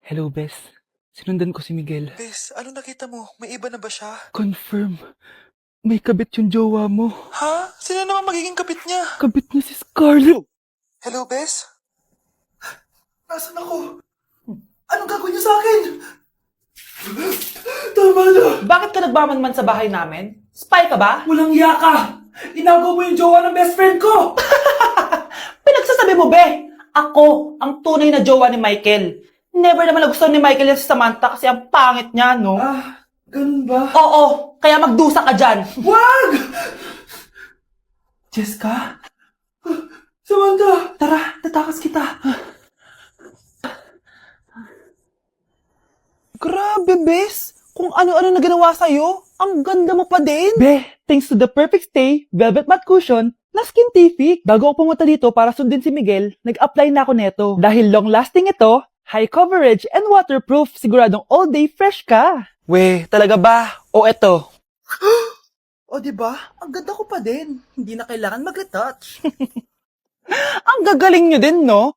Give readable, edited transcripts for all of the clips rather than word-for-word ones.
Hello, Bes. Sinundan ko si Miguel. Bes, ano nakita mo? May iba na ba siya? Confirm. May kabit yung jowa mo. Ha? Sino naman magiging kapit niya? Kabit niya si Scarlett. Hello, Bes? Nasaan ako? Anong gagawin niyo sa akin? Tama na! Bakit ka nagmamanman sa bahay namin? Spy ka ba? Walang iya ka! Inagaw mo yung jowa ng best friend ko! Pinagsasabi mo, be! Ako, ang tunay na jowa ni Michael. Never naman nagustuhan ni Michael yung si Samantha kasi ang pangit niya, no? Ganun ba? Oo, kaya magdusa ka dyan. Wag! Jessica? Samantha! Tara, tatakas kita. Grabe, bes! Kung ano-ano na ginawa sa'yo, ang ganda mo pa din. Be, thanks to the perfect stay, velvet matte cushion, na Skintific. Bago ako pumunta dito para sundin si Miguel, nag-apply na ako neto. Dahil long-lasting ito, high coverage, and waterproof, siguradong all day fresh ka. We, talaga ba? O eto? O diba? Ang ganda ko pa din. Hindi na kailangan mag-retouch. Ang gagaling nyo din, no?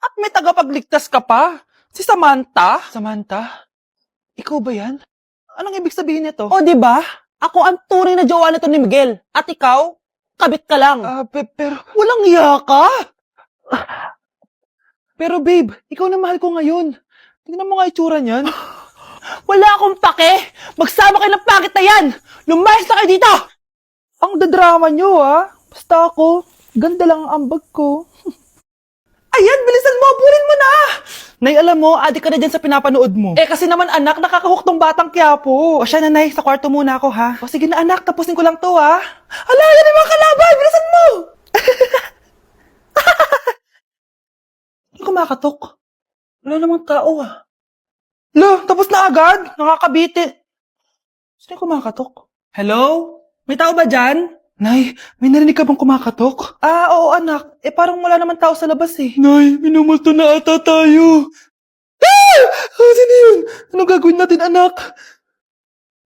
At may tagapagligtas ka pa. Si Samantha. Samantha? Ikaw ba yan? Anong ibig sabihin nito? O, di ba? Ako ang tunay na jowa nito ni Miguel. At ikaw, kabit ka lang. Pero... Walang iya ka. Pero babe, ikaw na mahal ko ngayon. Tingnan mo nga itsura niyan. Wala akong pake. Magsama kayo ng pangit na yan. Lumayas na kayo dito. Ang dadrama nyo, Basta ako, ganda lang ang ambag ko. Ayan, bilisan mo. Abulin mo na. Nay, alam mo, adik ka na dyan sa pinapanood mo. Eh, kasi naman anak, nakakahook tong batang Quiapo. O siya, nanay, sa kwarto muna ako, ha? O sige na anak, tapusin ko lang to, ha. Hala, yan yung mga kalaban. Bilisan mo. Hindi kumakatok. Wala namang tao, Lo, tapos na agad? Nakakabiti. Sino kumakatok? Hello? May tao ba dyan? Nay, may narinig ka bang kumakatok? Oo anak. Eh parang wala naman tao sa labas eh. Nay, minumulto na ata tayo. Sino yun? Ano gagawin natin, anak?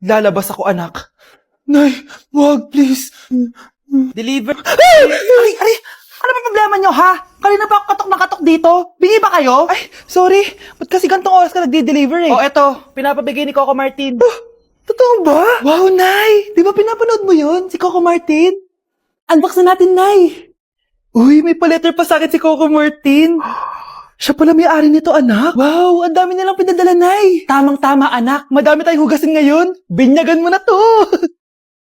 Lalabas ako anak. Nay, wag, please. Deliver. Ari! Ano ba problema nyo ha? Kanina pa ako katok na katok dito. Bingi ba kayo? Ay, sorry. Ba't kasi gantong oras ka nagde-deliver eh? O eto, pinapabigay ni Coco Martin. Totoo ba? Wow, Nay! Di ba pinapanood mo yun? Si Coco Martin? Unbox na natin, Nay! Uy, may pa-letter pa sa akin si Coco Martin. Siya pala may-ari nito, anak. Wow, ang dami nilang pinadala, Nay. Tamang-tama anak. Madami tayong hugasin ngayon. Binyagan mo na to.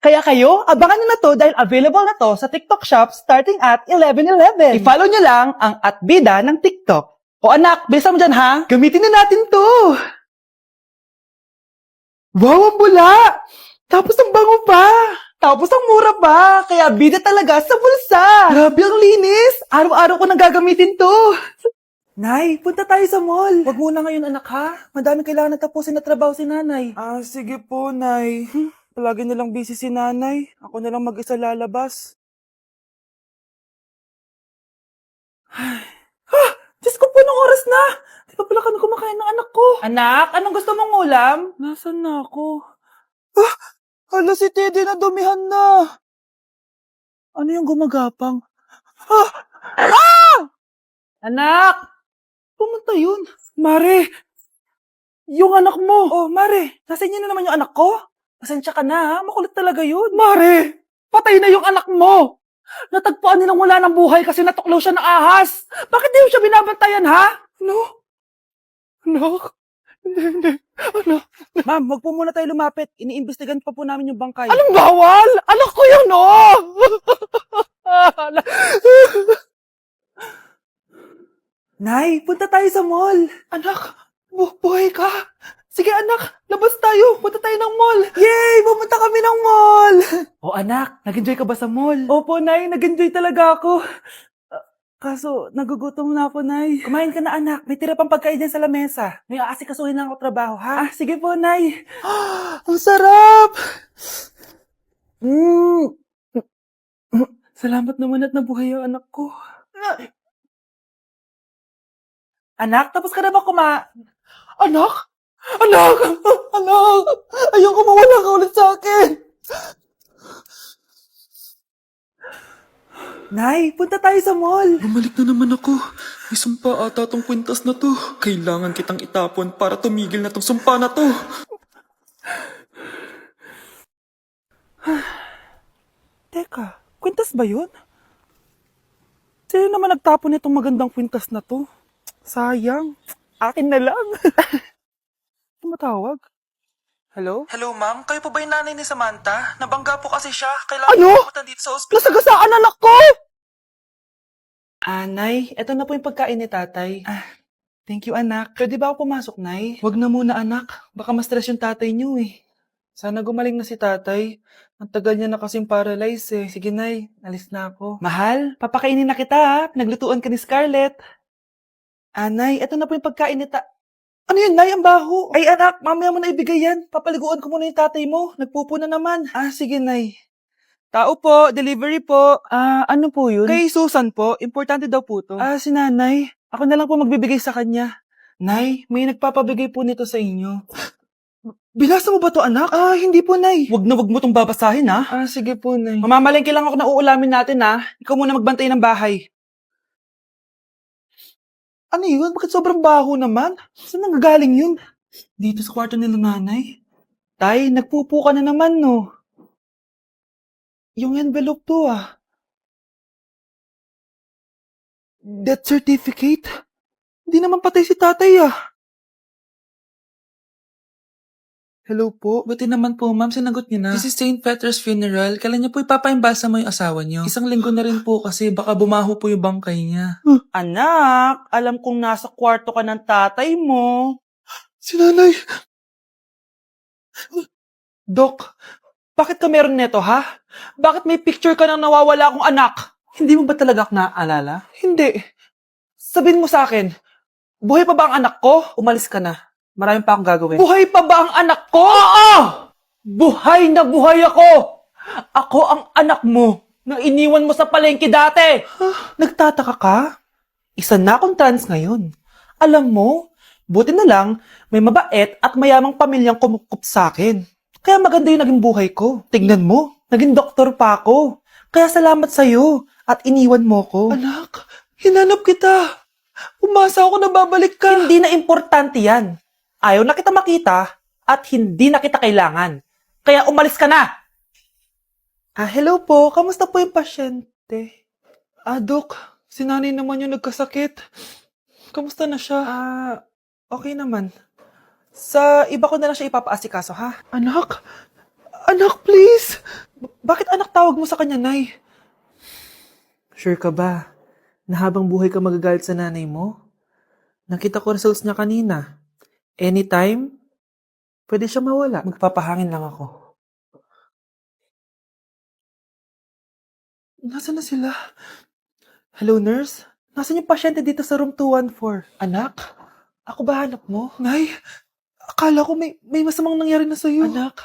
Kaya kayo, abangan nyo na to dahil available na to sa TikTok shop starting at 11:11. I-follow nyo lang ang @bida ng TikTok. O anak, bilisan mo dyan ha. Gamitin na natin to. Wow, ang bula! Tapos ang bango pa! Tapos ang mura pa, kaya bida talaga sa bulsa. Grabe ang linis! Araw-araw ko nang gagamitin to! Nay, punta tayo sa mall. Wag muna ngayon anak ha. Madami kailangan na tapusin na trabaho si nanay. Sige po, Nay. Palagi na lang busy si Nanay. Ako na lang mag-isa lalabas. Diyos ko po, nung oras na. Di pa pala kami kumakain ng anak ko. Anak, anong gusto mong ulam? Nasaan na ako? Hala, si Teddy na dumihan na. Ano yung gumagapang? Anak! Pumunta yun. Mare! Yung anak mo! Oh, Mare, nasa inyo na naman yung anak ko? Pasensya ka na ha, makulit talaga yun. Mare! Patay na yung anak mo! Natagpuan nilang wala ng buhay kasi natuklaw siya ng ahas. Bakit di mo siya binabantayan ha? No? Anak? Hindi. Anak? Ma'am, wag po muna tayo lumapit. Iniimbestigan pa po namin yung bangkay. Anong bawal? Anak ko yun, oh! Nay, punta tayo sa mall. Anak, buhay ka. Sige anak, labas tayo. Punta tayo ng mall. Yay! Pumunta kami ng mall! O anak, nag-enjoy ka ba sa mall? Opo, Nay. Nag-enjoy talaga ako. Kaso, nagugutom na ako, Nay. Kumain ka na anak, may tira pang pagkain dyan sa lamesa. May aasikasuhin lang ako trabaho, ha? Sige po, Nay. Ang sarap! Salamat naman at nabuhay ang anak ko. Anak, tapos ka na ba Anak? Anak! Anak! Ayoko mawala ka ulit sa akin! Nay, punta tayo sa mall. Bumalik na naman ako. May sumpa ata tong kwintas na to. Kailangan kitang itapon para tumigil na tong sumpa na to. Teka, kwintas ba yun? Sino naman nagtapon nitong magandang kwintas na to? Sayang. Akin na lang. Tumatawag. Hello? Hello, ma'am. Kayo po ba yung nanay ni Samantha? Nabangga po kasi siya. Kailangan Ano? pumunta dito sa ospital. Nasagasaan anak ko! Nay, eto na po yung pagkain ni tatay. Thank you, anak. Pwede ba ako pumasok, Nay? Wag na muna, anak. Baka ma-stress yung tatay niyo eh. Sana gumaling na si tatay. Ang tagal niya na kasing paralyzed eh. Sige, Nay. Alis na ako. Mahal, papakainin na kita ha. Pinaglutuan ka ni Scarlett. Nay, eto na po yung pagkain ni Ano yun, Nay? Ang baho. Ay, anak, mamaya mo na ibigay yan. Papaliguan ko muna yung tatay mo. Nagpupo na naman. Sige, Nay. Tao po, delivery po. Ano po yun? Kay Susan po, importante daw po to. Si nanay. Ako na lang po magbibigay sa kanya. Nay, may nagpapabigay po nito sa inyo. Binasa mo ba to, anak? Hindi po, Nay. Wag na wag mo tong babasahin, ha? Sige po, Nay. Mamamalengke lang ako na uulamin natin, ha? Ikaw muna magbantay ng bahay. Ano yun? Bakit sobrang baho naman? Saan nanggagaling yun? Dito sa kwarto nila nanay. Tay, nagpupo ka na naman, no? Yung envelope to, Death certificate? Hindi naman patay si tatay, Hello po. Buti naman po, ma'am. Sinagot niyo na. This is St. Peter's Funeral. Kailan niyo po ipapaimbasa mo yung asawa niyo? Isang linggo na rin po kasi baka bumaho po yung bangkay niya. Anak, alam kong nasa kwarto ka ng tatay mo. Si nanay. Dok, bakit ka meron neto, ha? Bakit may picture ka ng nawawala akong anak? Hindi mo ba talaga naaalala? Hindi. Sabihin mo sa akin, buhay pa ba ang anak ko? Umalis ka na. Marami pa akong gagawin. Buhay pa ba ang anak ko? Oo! Buhay na buhay ako! Ako ang anak mo na iniwan mo sa palengke dati! Nagtataka ka? Isa na akong trans ngayon. Alam mo, buti na lang, may mabait at mayamang pamilyang kumukup sa akin. Kaya maganda yung naging buhay ko. Tignan mo, naging doktor pa ako. Kaya salamat sa'yo at iniwan mo ko. Anak, hinanap kita. Umasa ako na babalik ka. Hindi na importante yan. Ayaw na kita makita at hindi na kita kailangan. Kaya umalis ka na! Hello po. Kamusta po yung pasyente? Dok, si nanay naman yung nagkasakit. Kamusta na siya? Okay naman. Sa iba ko na lang siya ipapaasikaso, ha? Anak? Anak, please! Bakit anak tawag mo sa kanya, Nay? Sure ka ba na habang buhay ka magagalit sa nanay mo? Nakita ko results niya kanina. Anytime, pwede siya mawala. Magpapahangin lang ako. Nasaan na sila? Hello, nurse? Nasaan yung pasyente dito sa room 214? Anak? Ako ba hanap mo? Nay, akala ko may masamang nangyari na sa'yo. Anak,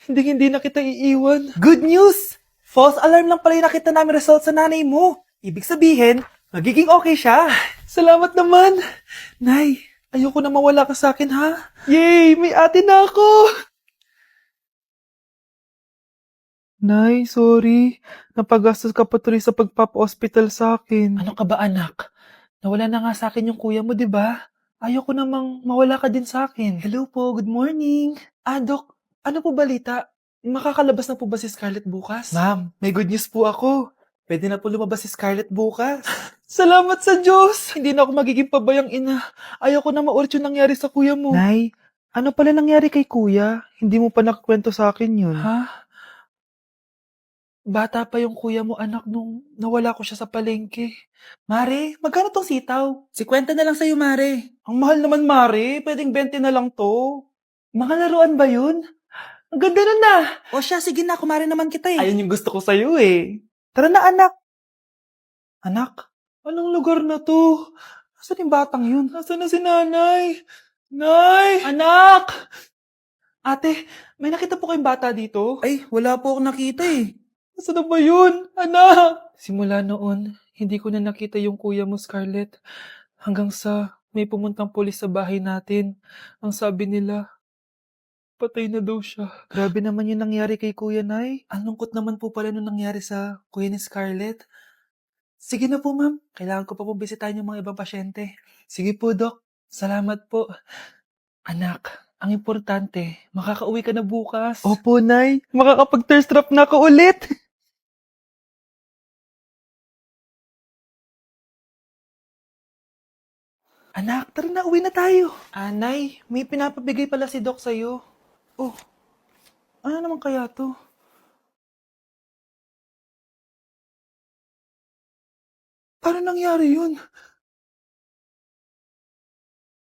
hindi na kita iiwan. Good news! False alarm lang pala yung nakita namin results sa nanay mo. Ibig sabihin, magiging okay siya. Salamat naman. Nay, ayoko na mawala ka sa akin, ha? Yay! May ate na ako! Nay, sorry. Napagastos ka pa tuloy sa pagpapa-hospital sa akin. Ano ka ba, anak? Nawala na nga sa akin yung kuya mo, di ba? Ayoko namang mawala ka din sa akin. Hello po, good morning. Dok, ano po balita? Makakalabas na po ba si Scarlett bukas? Ma'am, may good news po ako. Pwede na po lumabas si Scarlett bukas. Salamat sa Diyos! Hindi na ako magiging pabayang ina. Ayoko na maulit yung nangyari sa kuya mo. Nay, ano pala nangyari kay kuya? Hindi mo pa nakakwento sa akin yun. Ha? Bata pa yung kuya mo, anak, nung nawala ko siya sa palengke. Mare, magkano tong sitaw? 50 na lang sa'yo, Mare. Ang mahal naman, Mare. Pwedeng 20 na lang to. Mga laruan ba yun? Ang ganda nun na. O siya, sige na, kumare naman kita eh. Ayun yung gusto ko sa'yo eh. Tara na, anak. Anak, anong lugar na to? Nasaan yung batang yun? Nasaan na si nanay? Nay! Anak! Ate, may nakita po kayong bata dito? Ay, wala po akong nakita eh. Nasaan na ba yun? Anak! Simula noon, hindi ko na nakita yung kuya mo, Scarlett. Hanggang sa may pumuntang pulis sa bahay natin. Ang sabi nila, patay na daw siya. Grabe naman yung nangyari kay Kuya Nay. Ang lungkot naman po pala nung nangyari sa kuya ni Scarlett. Sige na po, ma'am. Kailangan ko pa po bisitahin yung mga ibang pasyente. Sige po, Dok. Salamat po. Anak, ang importante, makakauwi ka na bukas. Opo, Nay. Makakapag-thirst trap na ako ulit. Anak, tara na, uwi na tayo. Anay, may pinapabigay pala si Doc sa'yo. Oh, ano naman kaya to? Paano nangyari yun?